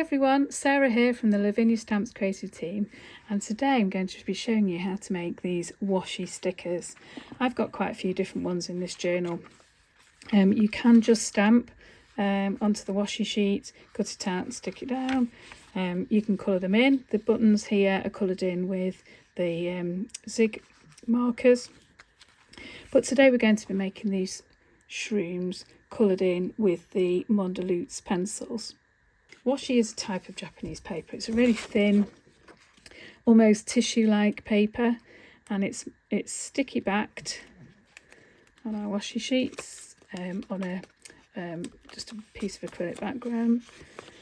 everyone, Sarah here from the Lavinia Stamps creative team, and today I'm going to be showing you how to make these washi stickers. I've got quite a few different ones in this journal. You can just stamp onto the washi sheet, cut it out and stick it down. You can colour them in. The buttons here are coloured in with the zig markers, but today we're going to be making these shrooms coloured in with the Mondeluz pencils. Washi is a type of Japanese paper. It's a really thin, almost tissue-like paper, and it's sticky backed on our washi sheets on a just a piece of acrylic background.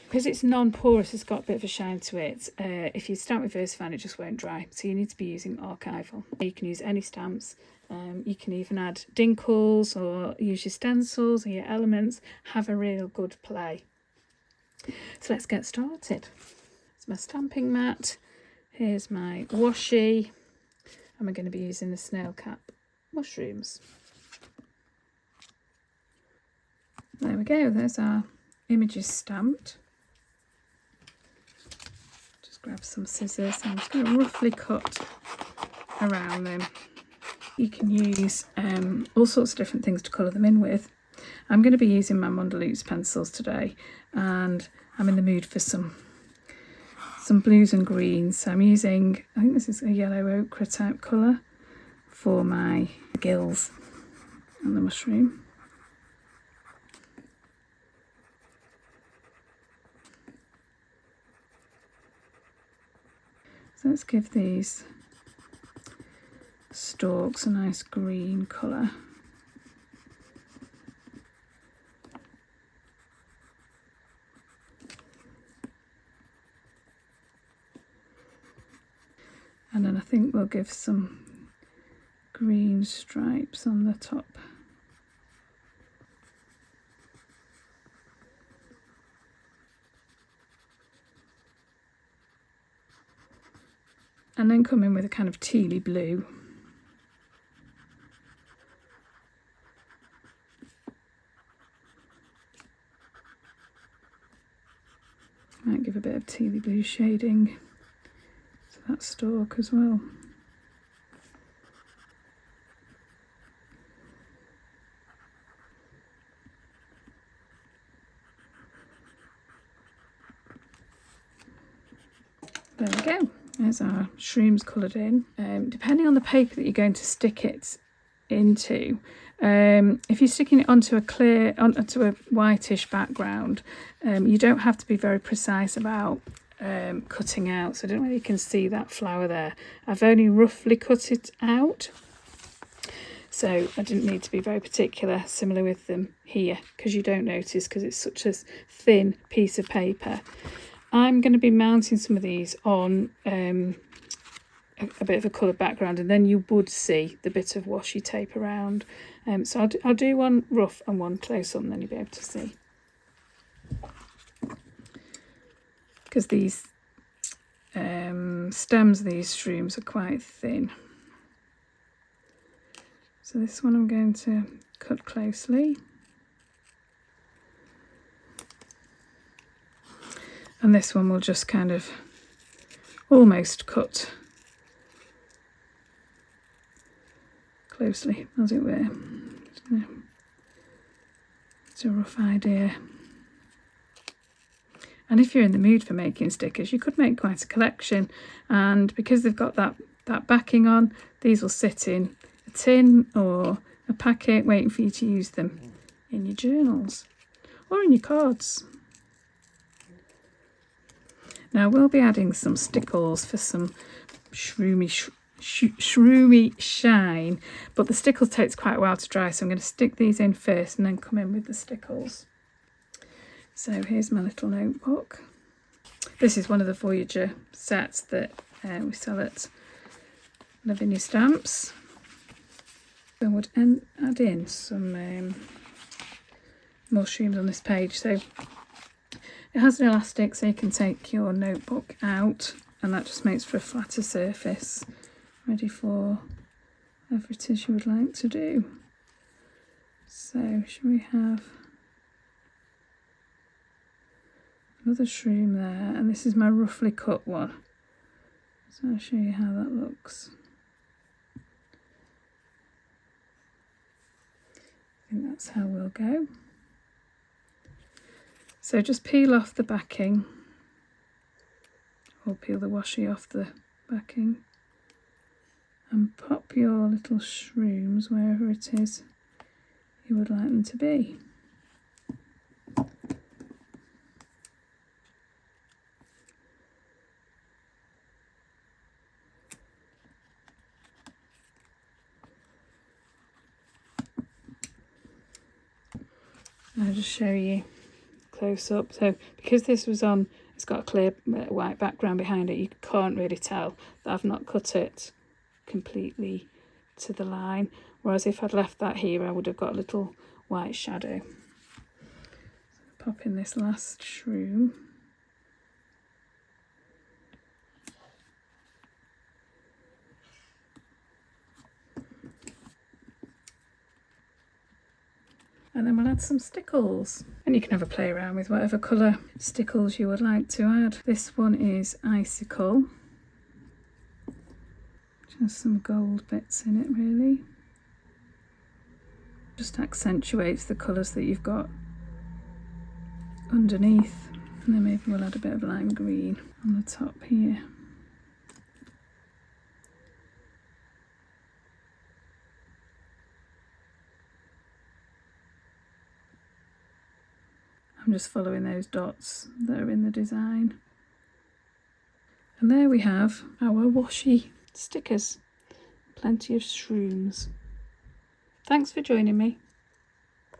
Because it's non-porous, it's got a bit of a shine to it. If you stamp with VersaFine, it just won't dry, so you need to be using archival. You can use any stamps. You can even add dinkles or use your stencils or your elements. Have a real good play. So let's get started. It's my stamping mat. Here's my washi, and we're going to be using the snail cap mushrooms. There we go, there's our images stamped. Just grab some scissors and I'm just going to roughly cut around them. You can use all sorts of different things to colour them in with. I'm going to be using my Mondeluz pencils today, and I'm in the mood for some blues and greens. So I'm using, I think this is a yellow ochre type colour for my gills and the mushroom. So let's give these stalks a nice green colour. And then I think we'll give some green stripes on the top. And then come in with a kind of tealy blue. Might give a bit of tealy blue shading to that stalk as well. There we go. There's our shrooms coloured in. Depending on the paper that you're going to stick it into, if you're sticking it onto a whitish background, you don't have to be very precise about cutting out. So I don't know if you can see that flower there. I've only roughly cut it out, so I didn't need to be very particular. Similar with them here, because you don't notice because it's such a thin piece of paper. I'm going to be mounting some of these on a bit of a coloured background, and then you would see the bit of washi tape around. So I'll do one rough and one close up, and then you'll be able to see. Because these stems of these shrooms are quite thin. So this one I'm going to cut closely. And this one will just kind of almost cut closely, as it were. It's a rough idea. And if you're in the mood for making stickers, you could make quite a collection. And because they've got that backing on, these will sit in a tin or a packet waiting for you to use them in your journals or in your cards. Now we'll be adding some stickles for some shroomy shine, but the stickles takes quite a while to dry, so I'm going to stick these in first and then come in with the stickles. So here's my little notebook. This is one of the Voyager sets that we sell at Lavinia Stamps. I would add in some mushrooms on this page. So it has an elastic, so you can take your notebook out, and that just makes for a flatter surface, ready for whatever it is you would like to do. So should we have Another shroom there, and this is my roughly cut one. So I'll show you how that looks. I think that's how we'll go. So just peel off the backing, or peel the washi off the backing, and pop your little shrooms wherever it is you would like them to be. I'll just show you close up. So because this was on, it's got a clear white background behind it, you can't really tell that I've not cut it completely to the line. Whereas if I'd left that here, I would have got a little white shadow. So pop in this last shroom. And then we'll add some stickles. And you can have a play around with whatever colour stickles you would like to add. This one is Icicle. Just some gold bits in it really. Just accentuates the colours that you've got underneath. And then maybe we'll add a bit of lime green on the top here. I'm just following those dots that are in the design. And there we have our washi stickers. Plenty of shrooms. Thanks for joining me.